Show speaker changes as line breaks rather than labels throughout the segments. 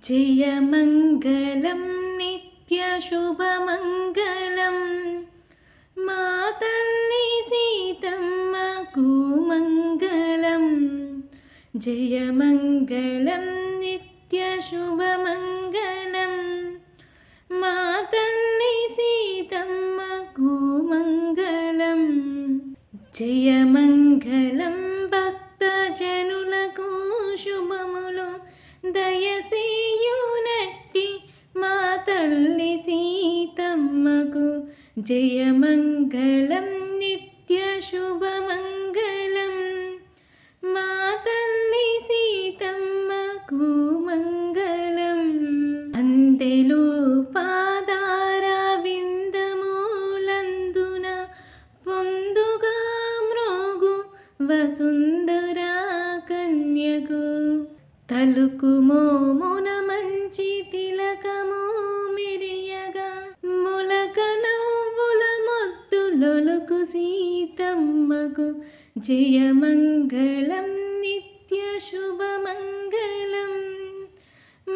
జయమంగళం నిత్యశుభమంగళం మా తల్లి సీతమ్మకు మంగళం. జయమంగళం నిత్యశుభమంగళం మా తల్లి సీతమ్మకు మంగళం. జయమంగళం భక్తజనులకు శుభములు దయసేయునట్టి మా తల్లి సీతమ్మకు. జయమంగళం నిత్యశుభమంగళం మా తల్లి సీతమ్మకు మంగళం. అందెలు పాదార విందములందున పొందుగా మ్రోగు వసుంధరా కన్యకు. తలుకు మోమున మంచి తిలకము మెరియగా మొలక నవ్వుల మొద్దులొలుకు సీతమ్మకు. జయమంగళం నిత్యశుభమంగళం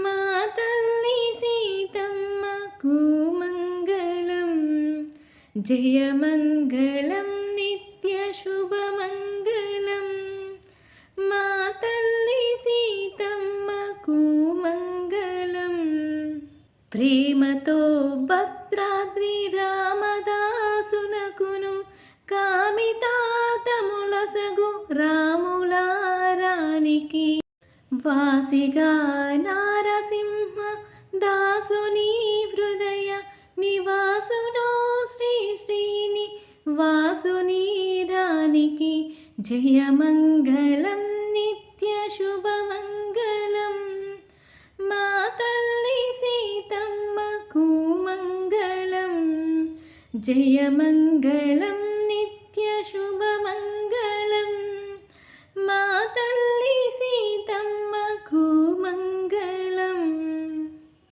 మా తల్లి సీతమ్మకు మంగళం. జయమంగళం నిత్యశుభమంగళం మా తల్లి సీతమ్మకు మంగళం. ప్రేమతో భద్రాద్రి రామదాసునకును కామితాతములసగు రాములారానికి వాసిగా నారసింహ దాసుని హృదయ నివాసుడో శ్రీ శ్రీని వాసుని రానికి. జయమంగళం నిత్యశుభమంగళం మా తల్లి సీతమ్మకు మంగళం. జయమంగళం